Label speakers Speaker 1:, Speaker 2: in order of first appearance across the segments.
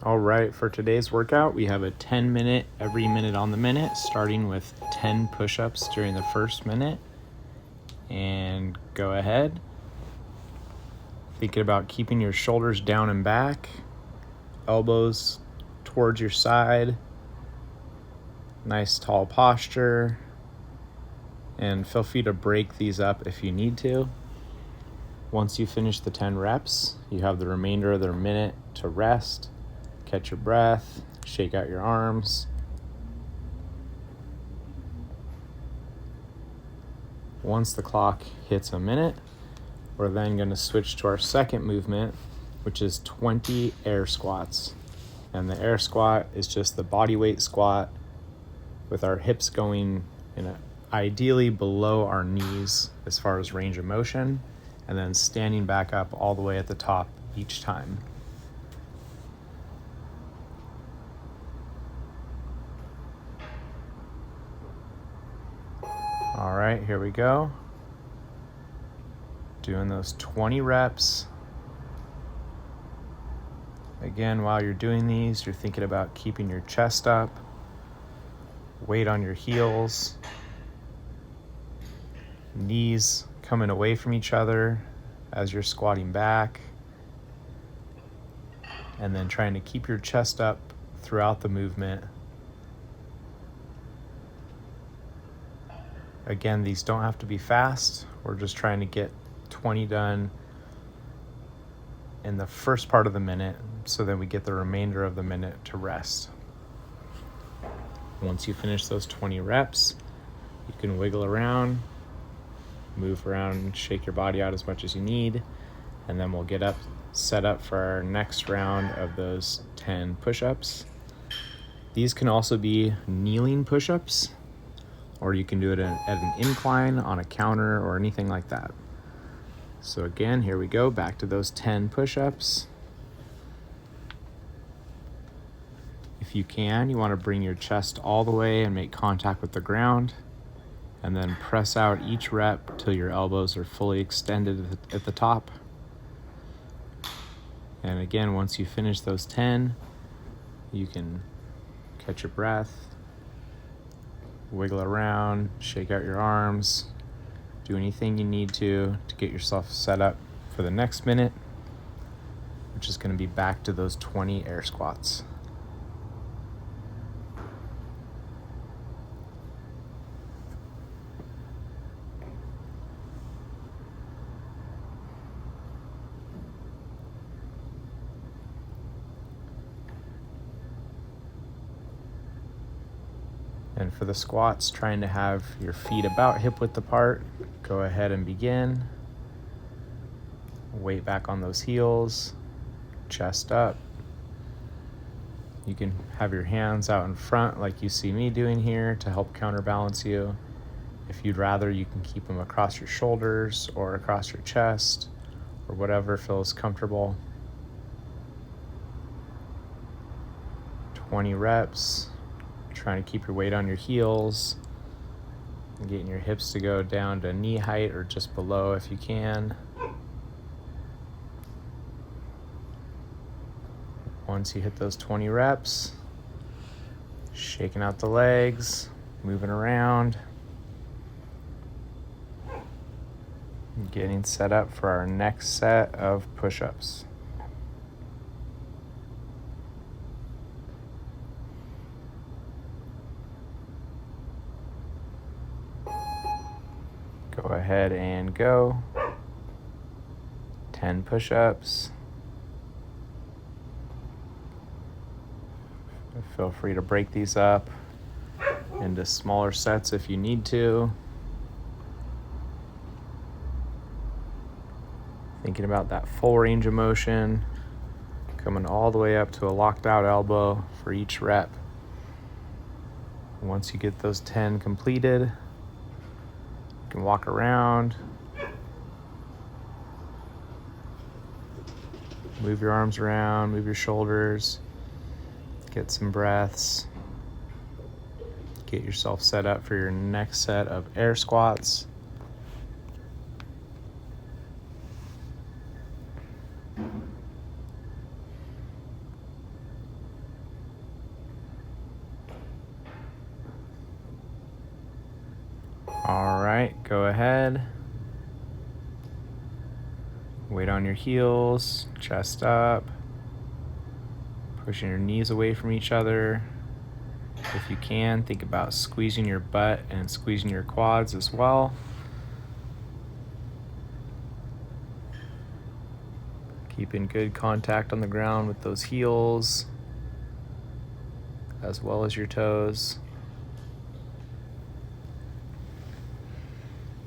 Speaker 1: All right, for today's workout, we have a 10-minute, every minute on the minute, starting with 10 push-ups during the first minute. And go ahead. Thinking about keeping your shoulders down and back, elbows towards your side, nice tall posture, and feel free to break these up if you need to. Once you finish the 10 reps, you have the remainder of the minute to rest, catch your breath, shake out your arms. Once the clock hits a minute, we're then going to switch to our second movement, which is 20 air squats. And the air squat is just the body weight squat with our hips going ideally below our knees as far as range of motion, and then standing back up all the way at the top each time. All right, here we go. Doing those 20 reps. Again, while you're doing these, you're thinking about keeping your chest up, weight on your heels, knees coming away from each other as you're squatting back, and then trying to keep your chest up throughout the movement. Again, these don't have to be fast. We're just trying to get 20 done in the first part of the minute so that we get the remainder of the minute to rest. Once you finish those 20 reps, you can wiggle around, move around, shake your body out as much as you need, and then we'll get set up for our next round of those 10 push-ups. These can also be kneeling push-ups, or you can do it at an incline on a counter or anything like that. So again, here we go, back to those 10 push-ups. If you can, you want to bring your chest all the way and make contact with the ground, and then press out each rep till your elbows are fully extended at the top. And again, once you finish those 10, you can catch your breath, wiggle around, shake out your arms, do anything you need to get yourself set up for the next minute, which is going to be back to those 20 air squats. And for the squats, trying to have your feet about hip width apart, go ahead and begin. Weight back on those heels, chest up. You can have your hands out in front like you see me doing here to help counterbalance you. If you'd rather, you can keep them across your shoulders or across your chest or whatever feels comfortable. 20 reps. Trying to keep your weight on your heels and getting your hips to go down to knee height or just below if you can. Once you hit those 20 reps, shaking out the legs, moving around, getting set up for our next set of push-ups. Go ahead and go. 10 push-ups. Feel free to break these up into smaller sets if you need to. Thinking about that full range of motion, coming all the way up to a locked out elbow for each rep. Once you get those 10 completed, you can walk around, move your arms around, move your shoulders, get some breaths, get yourself set up for your next set of air squats. right, go ahead. Weight on your heels, chest up, pushing your knees away from each other. If you can, think about squeezing your butt and squeezing your quads as well. Keeping good contact on the ground with those heels, as well as your toes.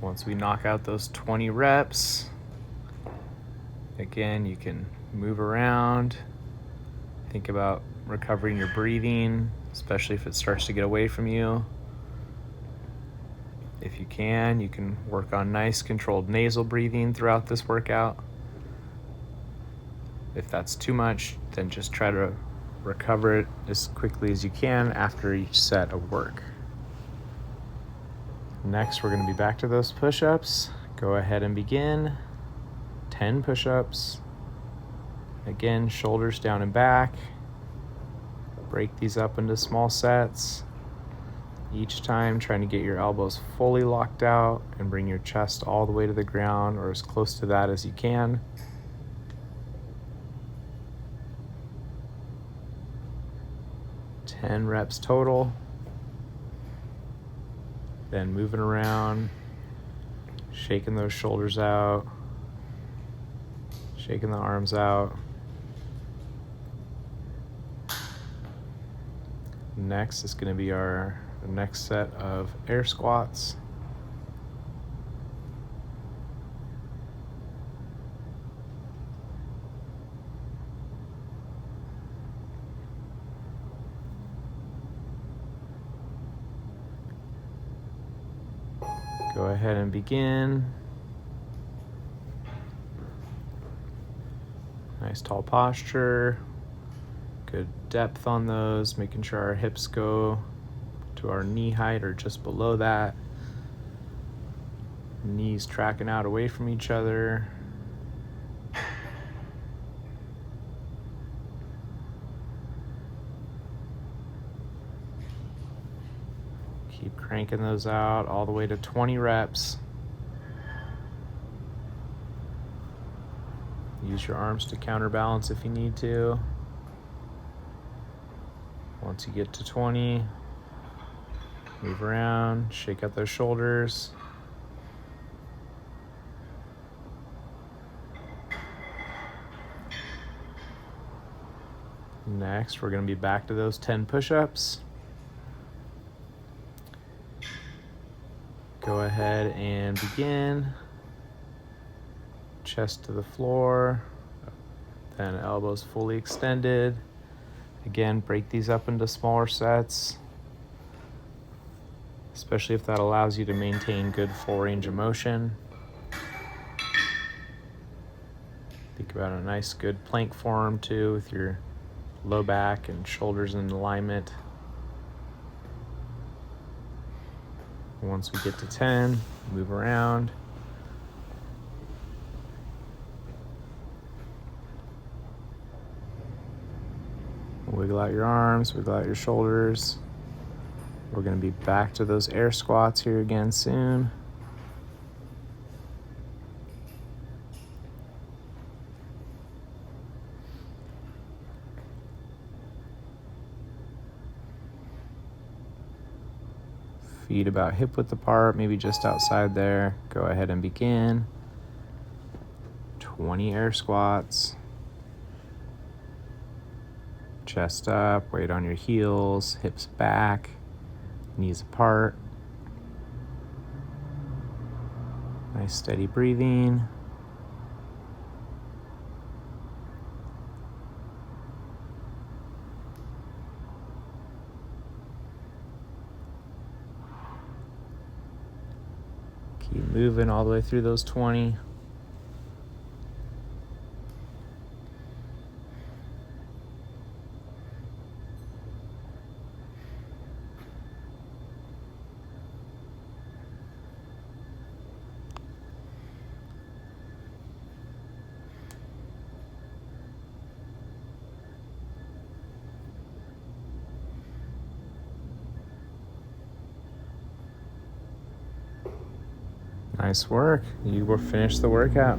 Speaker 1: Once we knock out those 20 reps, again, you can move around. Think about recovering your breathing, especially if it starts to get away from you. If you can work on nice controlled nasal breathing throughout this workout. If that's too much, then just try to recover it as quickly as you can after each set of work. Next, we're going to be back to those push-ups. Go ahead and begin. 10 push-ups. Again, shoulders down and back. Break these up into small sets. Each time trying to get your elbows fully locked out and bring your chest all the way to the ground or as close to that as you can. Ten reps total. Then moving around, shaking those shoulders out, shaking the arms out. Next is going to be our next set of air squats. Go ahead and begin. Nice tall posture. Good depth on those, making sure our hips go to our knee height or just below that. Knees tracking out away from each other. Keep cranking those out all the way to 20 reps. Use your arms to counterbalance if you need to. Once you get to 20, move around, shake out those shoulders. Next, we're going to be back to those 10 push-ups. Go ahead and begin. Chest to the floor, then elbows fully extended. Again, break these up into smaller sets, especially if that allows you to maintain good full range of motion. Think about a nice good plank form too, with your low back and shoulders in alignment. Once we get to 10, move around. Wiggle out your arms, wiggle out your shoulders. We're going to be back to those air squats here again soon. Feet about hip width apart, maybe just outside there. Go ahead and begin. 20 air squats. Chest up, weight on your heels, hips back, knees apart. Nice steady breathing. Keep moving all the way through those 20. Nice work. You will finish the workout.